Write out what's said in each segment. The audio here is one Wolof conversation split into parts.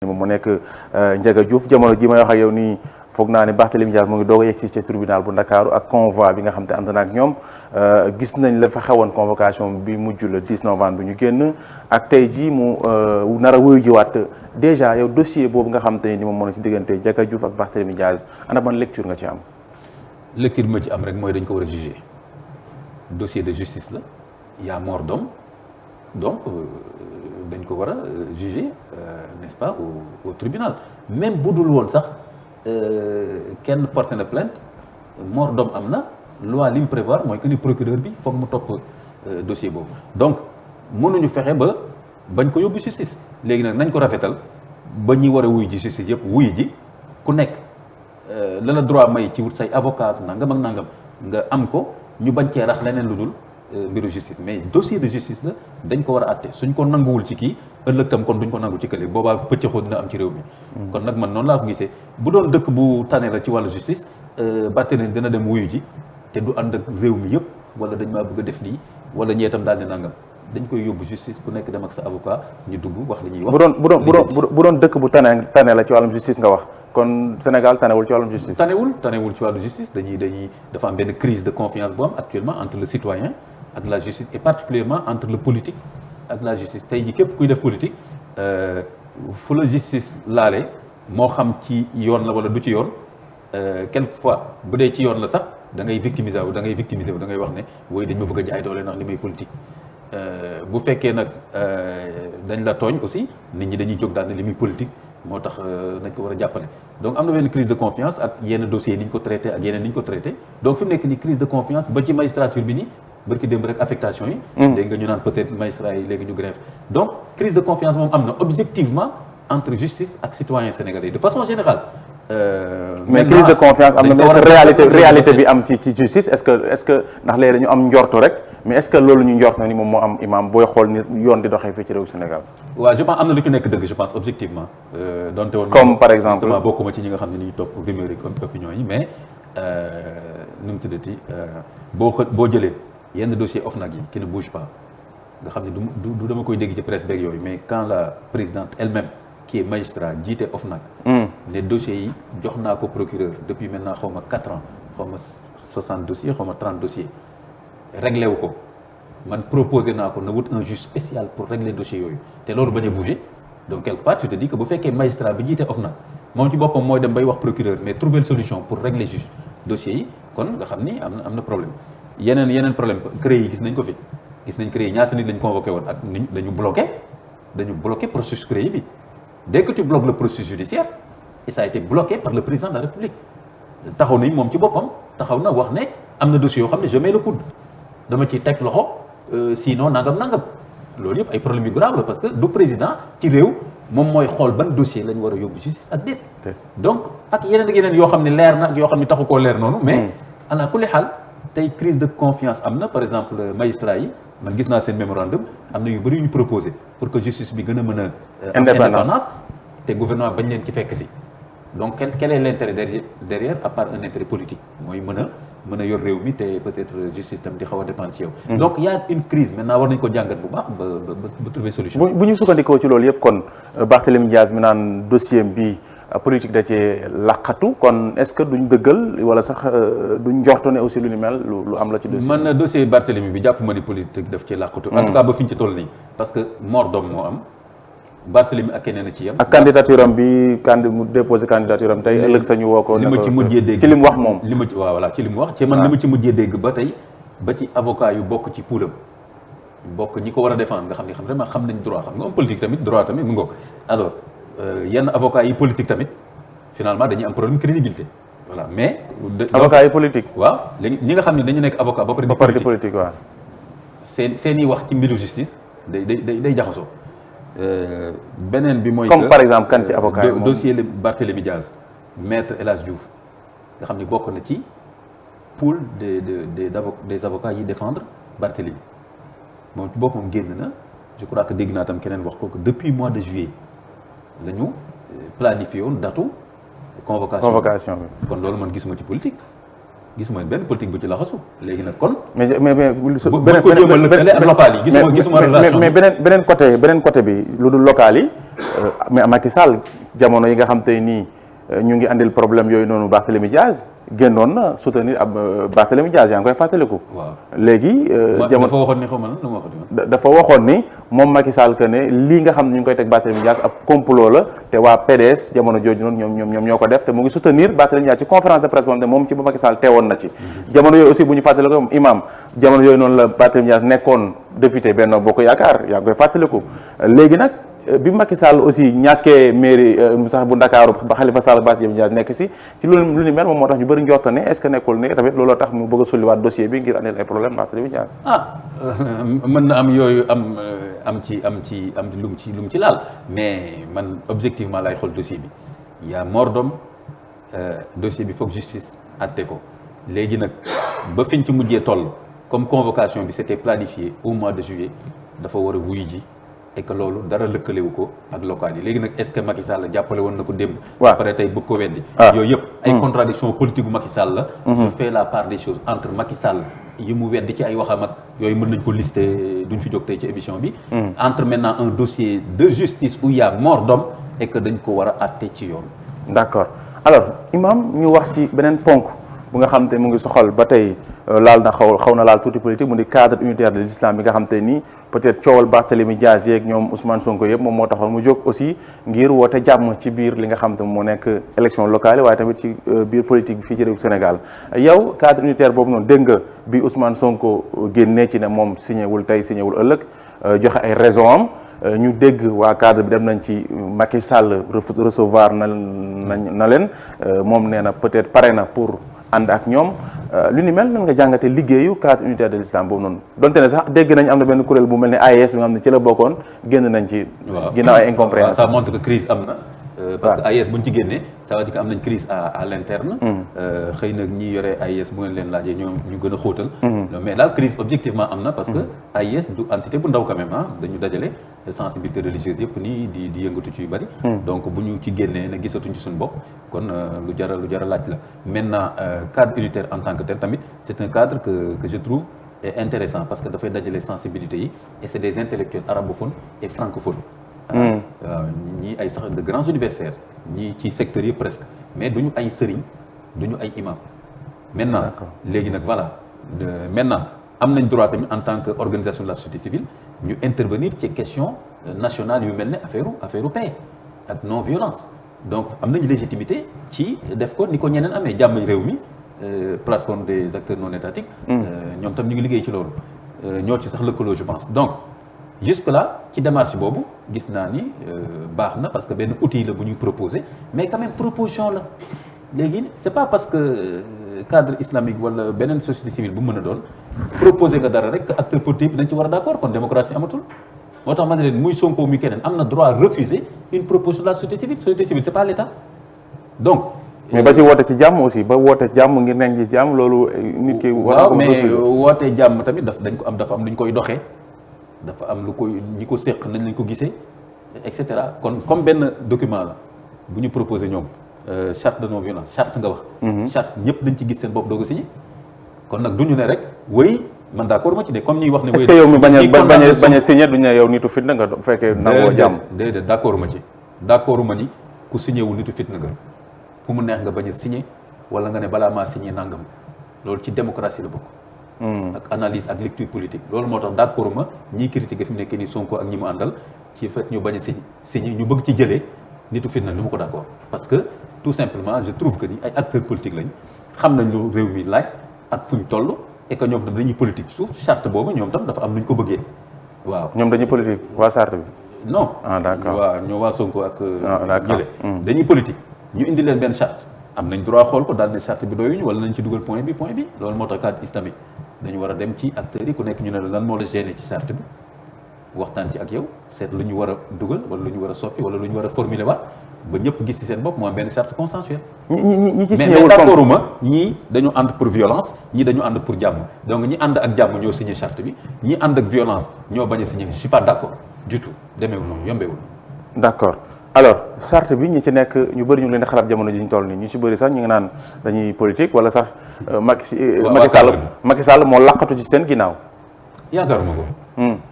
moom mu nekk Ndiaga Diouf jamono ji may wax ak yow nii foog naa ne Barthélémy Dias mu ngi doog a yegg si ci tribunal bu Ndakaaru ak convoi bi nga xam te ànd na ak ñoom gis nañ la fa xewoon convocation bi mujj le 10 novembre bi ñu génn ak tey jii mu nar a wuyu jiwaat déjà yow dossier boobu nga xam te ni moom moo ci diggante Ndiaga Diouf ak Barthélémy Dias ana ban lecture nga ci am. lecture bi ma ci am rek mooy dañ ko war a juger dossier de justice la y a mort d'homme donc dañ ko war a juger n'est-ce pas au tribunal même bu dul woon sax kenn porté na plainte mort d'homme am na loi li mu prévoir mooy que ni procureur bi foog mu topp dossier boobu donc mënuñu fexe ba bañ ko yóbbu justice léegi nag nañ ko rafetal ba ñuy war a wuy ji justice yëpp wuy ji ku nekk la la droit may ci wut say avocat nangam ak nangam nga am ko ñu bañ cee rax leneen lu dul mbiru justice mais dossier de justice la dañ ko war a àtte suñ ko nanguwul ci kii ëllëg tam kon duñ ko nangu ci kële boobaa pëccëxoo dina am ci réew mi. kon nag man noonu laa ko gisee bu doon dëkk bu tane la ci wàllu justice Barthélémy dina dem wuyu ji te du ànd ak réew mi yëpp wala dañ maa bëgg a def lii wala ñee tam daal di nangam dañ koy yóbbu justice ku nekk dem ak sa avocat ñu dugg wax li ñuy wax. bu doon dëkk bu tane la ci wàllum justice nga wax kon Sénégal tanewul ci wàllum justice. tanewul ci wàllu justice dañuy dafa am benn crise de confiance bu am actuellement entre le citoyen ak la justice et particulièrement entre le politique ak la justice tey jii képp kuy def politique fu la justice laale moo xam ci yoon la wala du ci yoon quelquefois bu dee ci yoon la sax da ngay victimiser wu da ngay wax ne wooy dañ ma bëgg a jaay doole ndax li may politique bu fekkee nag dañ la tooñ aussi nit ñi dañuy jóg daal ne li muy politique moo tax nañ ko war a jàppale donc am na benn crise de confiance ak yenn dossiers yi ni ñu ko traité ak yeneen ni ñu ko traité donc fi mu nekk nii crise de confiance ba ci magistrature bi nii barki démb rek affectation yi dégg nga ñu naan peut-être magistrat yi léegi ñu grève donc crise de confiance moom am na objectivement entre justice ak citoyen sénégalais de façon générale mais crise de confiance am na mais réalité bi am ci justice est-ce que ndax léegi dañu am njortu rek mais est-ce que loolu ñu njort na ni moom moo am imam booy xool ni yoon di doxee fii ci réew Sénégal waaw je pense am na lu ci nekk dëgg je pense objectivement donte woon comme par exemple justement bokkuma ci ñi nga xam ne ni ñu topp rumeur yi opinion yi mais nu mu tuddati boo jëlee yenn dossier OFNAC yi qui ne bouge pas nga xam ne du dama koy dégg ci presse beeg yooyu mais quand la présidente elle-même qui est magistrat jiite OFNAC les dossiers yi jox naa ko procureur depuis maintenant xaw ma 4 ans xaw ma 60 dossiers xaw ma 30 dossiers réglé wu ko man proposé naa ko na wut un juge spécial pour régler dossiers yooyu te loolu bañ a bouger donc quelque part tu te dis que bu fekkee magistrat bi jiite OFNAC moom ci boppam mooy dem bay wax procureur mais trouver une solution pour régler juge dossiers yi kon nga xam ni am na problème yeneen problème CREI yi gis nañ ko fi gis nañ CREI ñaata nit lañ convoqué woon ak ni dañu bloqué processus CREI bi dès que tu bloques le processus judiciaire et ça a été bloqué par le président de la République taxaw nañ moom ci boppam taxaw na wax ne am na dossier yoo xam ne je mets le coude dama ciy teg loxo sinon nangam loolu yëpp ay problème yu grave la parce que du président ci réew moom mooy xool ban dossier lañ war a yóbbu justice ak déet donc ak yeneen yoo xam ne leer na ak yoo xam ne taxu koo leer noonu mais ala kulli xaal tey crise de confiance am na par exemple magistrat yi man gis naa seen mémorandum am na yu bëri yu ñu proposé pour que justice bi gën a mën a indépendance te gouvernement bañ leen ci fekk si donc quel est l'intérêt derrière à part un intérêt politique mooy mën a yor réew mi te peut-être justice tam di xaw a dépendre ci yow donc il y a une crise maintenant war nañ ko jàngat bu baax ba trouver solution bu ñu sukkandikoo ci loolu yëpp kon Barthélémy Dias mi naan dossier bi politique da cee laqatu kon est-ce que duñ dëggal wala sax duñ njortu ne aussi lu ni mel lu am la ci dossier man dossier Barthélémy bi jàpp ma ni politique daf cee laqatu en tout cas ba fi ñu ci toll nii parce que mort d'homme moo am Barthélémy ak keneen a ci yam ak candidature am bi mu déposé candidature am tey ëllëg sañu woo ko li ma ci mujjee dégg ci li mu wax moom li ma ci waaw voilà ci li mu wax ci man li ma ci mujjee dégg ba tey ba ci avocat yu bokk ci poulam bokk ñi ko war a défendre nga xam ne vraiment xam nañ droit xam nga am politique tamit droit tamit mu ngoog alors yenn avocat yi politique tamit finalement dañuy am problème crédibilité voilà mais avocat yi politique waaw léegi ñi nga xam ne dañu nekk avocat ba pare di politique waaw seen i wax ci mbiru justice day jaxasoo beneen bi mooy comme par exemple kan ci avocat yi dossier Barthélémy Dias maître El Hadj Diouf nga xam ne bokk na ci pool des avocats yi défendre Barthélémy moom ci boppam génn na je crois que dégg naa tam keneen wax ko depuis mois de juillet la ñu planifié woon datu convocation bi kon loolu man gisuma ci politique gisuma benn politique bu ci laxasu léegi nag kon. mais ko jéem a lëkkale ak local yi gisuma relation mais beneen côté bi lu dul local yi mais Macky Sall jamono yi nga xam te nii ñu ngi andil problème yooyu noonu Barthélémy Diaz génnoon na soutenir ab Barthélémy Diaz yaa ngi koy fàttaliku. waaw léegi. dafa waxoon ni xaw ma lan lu ma waxoon. dafa waxoon ni moom Macky Sall que ne lii nga xam ne ñu ngi koy teg Barthélémy Diaz ab complot la te waa PDS jamono jooju noonu ñoom ñoo ko def te mu ngi soutenir Barthélémy Diaz ci conférence de presse boo xam ne moom ci ba Macky Sall teewoon na ci. jamono yooyu aussi bu ñu fàttaliku imam jamono yooyu noonu la Barthélémy Diaz nekkoon député Benno Bokk Yaakaar yaa ngi koy fàttaliku léegi nag. bi Macky Sall aussi ñàkkee mairie sax bu Ndakaaru ba Khalifa Sall Barthélémy Diaz nekk si ci lu ni mel moom moo tax ñu bëri njort ne est-ce que nekkul ne tamit looloo tax mu bëgg a sulliwaat dossier bi ngir andil ay problème Barthélémy Diaz. mën na am yooyu am ci lu mu ci laal mais man objectivement lay xool dossier bi y a mort d'homme dossier bi foog justice atte ko léegi nag ba fiñ ci mujjee toll comme convocation bi c'était planifié au mois de juillet dafa war a wuyu ji. et que loolu dara lëkkalewu ko ak local yi léegi nag est-ce que Macky Sall jàppale woon na ko démb. waaw après tey bëgg ko weddi. yooyu yëpp ay contradiction politique gu Macky Sall la. je fais la part des choses entre Macky Sall yi mu weddi ci ay waxam ak yooyu mën nañ ko lister duñ fi jóg tey ci émission bi. entre maintenant un dossier de justice où il y a mort d'homme et que dañ ko war a àtte ci yoon. d'accord alors imam ñu wax ci beneen ponk bu nga xam te mu ngi soxal ba tey laal na xaw na laal tuuti politique mu di cadre unitaire de l'islam bi nga xam te nii peut-être coowal Barthélémy Diaz yeeg ñoom Ousmane Sonko yëpp moom moo taxoon mu jóg aussi ngir woote jàmm ci biir li nga xam te moo nekk élection locale waaye tamit ci biir politique bi fii ci réew Sénégal yow cadre unitaire boobu noonu dégg nga bi Ousmane Sonko génnee ci ne moom signé wul tey signé wul ëllëg joxe ay raison am ñu dégg waa cadre bi dem nañ ci Macky Sall recevoir na leen moom nee na peut-être pare na pour ànd ak ñoom lu ni mel nan nga jàngate liggéeyu cadre unitaire de l'islam boobu noonu donte ne sax dégg nañ am na benn kuréel bu mel ne AES bi nga xam ne ci la bokkoon génn nañ ci. waaw ginnaaw ay incompréhension. ça montre que crise am na. parce que AES bu ñu ci génnee ça veut dire que am nañ crise à l'interne. xëy na ñi yore AES bu ngeen leen laajee ñoom ñu gën a xóotal. mais daal crise objectivement am na parce que AES du entité bu ndaw quand même dañu dajale sensibilité religieuse yëpp nii di yëngatu ci yu bari. donc bu ñu ci génnee ne gisatuñ ci suñu bopp kon lu jar a laaj la maintenant cadre unitaire en tant que tel tamit c'est un cadre que je trouve intéressant parce que dafay dajale sensibilités yi et c'est des intellectuels arabophones et francophones. waaw ñii ay sax de grands universitaires ñii ci secteurs yi presque mais duñu ay sëriñ duñu ay imam maintenant léegi nag voilà maintenant am nañ droit tamit en tant que organisation de la société civile ñu intervenir ci question nationale yu mel ne affaire paix ak non violence donc am nañ légitimité ci def ko ni ko ñeneen amee jàmm réew mi plateforme des acteurs non étatiques ñoom tam ñu ngi liggéey ci loolu ñoo ci sax lëkkaloo je pense donc jusque là ci démarche boobu gis naa ni baax na parce que benn outil la bu ñuy proposer mais quand même proposition la léegi c'est pas parce que cadre islamique wala beneen société civile bu mën a doon proposer nga dara rek acteur politique bi dañ ci war a d'accord kon démocratie amatul moo tax ma ne leen muy Sonko muy keneen am na droit refuser une proposition de la société civile c'est pas l'État donc mais ba ci woote ci jàmm aussi ba woote jàmm ngir nekk ci jàmm loolu nit ki waaw mais woote jàmm tamit dafa am lu ñu koy doxee dafa am lu koy ñi ko séq nañ lañ ko gisee et cetera kon comme benn document la bu ñu proposé ñoom charte de non violence charte nga wax charte ñëpp dañ ci gis seen bopp doo ko signé kon nag duñu ne rek wéy man d'accord ma ci de comme ñuy wax ne est-ce que yow mi bañ a signé duñu ne yow nitu fitna nga bu fekkee nangoo jàmm déedéet d'accord ma ci d'accord ma ni ku signé wul nitu fitna nga fu mu neex nga bañ a signé wala nga ne balaa maa signé nangam loolu ci démocratie la bokk ak analyse ak lecture politique loolu moo tax d'accord ma ñiy critiquer fi mu nekk nii Sonko ak ñi mu àndal ci fait ñu bañ a signé ñu bëgg ci jëlee nitu fitna ni mu ko d'accord parce que tout simplement je trouve que ni ay acteurs politiques lañ xam nañ lu réew mi laaj ak fu ñu toll et que ñoom tam dañuy politique suuf charte boobu ñoom tam dafa am nu ñu ko bëggee waaw. ñoom dañuy politique waa charte bi. non d'accord waaw ñoo waa Sonko ak. ñële dañuy politique ñu indi leen benn charte am nañ droit xool ko daal ne charte bi doyuñu wala nañ ci dugal point bi loolu moo tax cadre islamique dañu war a dem ci acteurs yi ku nekk ñu ne lan moo la gêné ci charte bi waxtaan ci ak yow seet lu ñu war a dugal wala lu ñu war a soppi wala lu ñu war a formuler waat ba ñëpp gis ci seen bopp moo am benn charte consensuelle. ñi ci signé mais wul d'accord ma ñii dañu ànd pour violence ñii dañu ànd pour jàmm donc ñi ànd ak jàmm ñoo signé charte bi ñi ànd ak violence ñoo bañ a signé je suis pas d'accord du tout demeewul noonu yombeewul. d'accord alors charte bi ñi ci nekk ñu bëri ñu ngi leen di xalaat jamono ji ñu toll nii ñu ci bëri sax ñu ngi naan dañuy politique wala sax Macky Sall moo laqatu ci seen ginnaaw. yaakaaruma ko.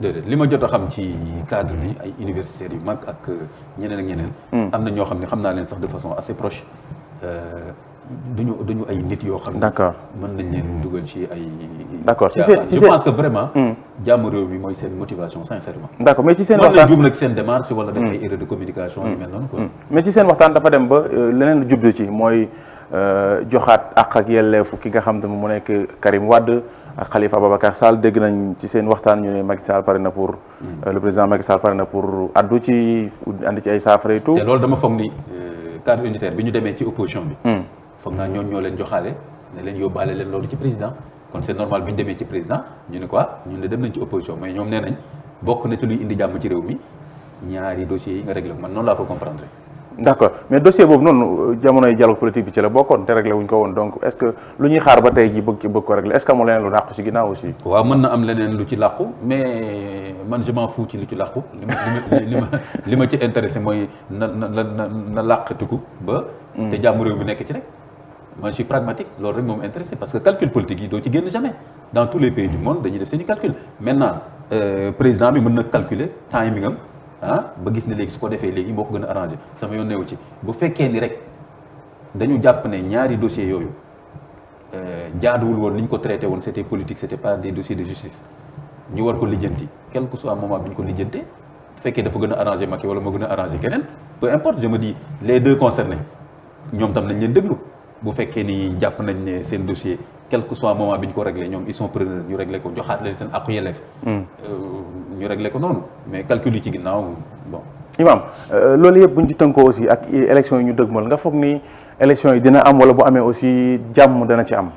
déedéet li ma jot a xam ci cadre bi ay universitaires yu mag ak ñeneen ak ñeneen. am na ñoo xam ne xam naa leen sax de façon assez proche duñu ay nit yoo xam ne. d'accord mën nañ leen dugal ci ay. d'accord je pense que vraiment. jàmm réew mi mooy seen motivation sincèrement. d'accord mais ci seen waxtaan waxtaan mën na juum nag seen démarche wala def ay erreur de communication yu mel noonu quoi. mais ci seen waxtaan dafa dem ba leneen lu jublu ci mooy joxaat àq ak yelleefu ki nga xam ne mu nekk Karim Wade ak Khalifa Ababacar Sall dégg nañ ci seen waxtaan ñu ne Macky Sall pare na pour. le président Macky Sall pare na pour addu ci andi ci ay saafara et tout. te loolu dama foog ni cadre unitaire bi ñu demee ci opposition bi. foog naa ñoo leen joxaale ne leen yóbbaale leen loolu ci président kon c'est normal bi ñu demee ci président ñu ne quoi ñun ne dem nañ ci opposition mais ñoom nee nañ bokk na ci luy indi jàmm ci réew mi ñaari dossiers yi nga réglé ko man noonu laa ko comprendre. d'accord mais dossier boobu noonu jamonoy dialogue politique bi ci la bokkoon te réglé wuñ ko woon donc est-ce que lu ñuy xaar ba tey ji bëgg ko réglé est-ce que amoo leneen lu làqu ci ginnaaw aussi. waaw mën na am leneen lu ci làqu mais man je m'en fous ci lu ci làqu li ma ci intéressé mooy na làqatiku ba. te jàmm réew mi nekk ci rek. moi je suis pragmatique loolu rek moom intéressé parce que calcul politique yi doo ci génn jamais dans tous les pays du monde dañuy def seen i calcul maintenant président bi mën na calculer timing am ba gis ne léegi su ko defee léegi moo ko gën a arrangé sama yoon neewu ci bu fekkee ni rek dañu jàpp ne ñaari dossiers yooyu jaaduwul woon li ñu ko traité woon c'était politique c'était pas des dossiers de justice ñu war ko lijjanti quel que soit moment bi ñu ko lijjantee bu fekkee dafa gën a arrangé Macky wala moo gën a arrangé keneen peu importe je me dis les deux concernés ñoom tam nañ leen déglu bu fekkee ni jàpp nañ ne seen dossier quel que soit moment bi ñu ko réglé ñoom ils sont preneurs ñu réglé ko joxaat leen seen àqu yelleef ñu réglé ko noonu mais calcul yi ci ginnaaw bon. Imam loolu yëpp bu ñu ci tënkoo aussi ak élection yi ñu dëgmal nga foog ni élection yi dina am wala bu amee aussi jàmm dana ci am.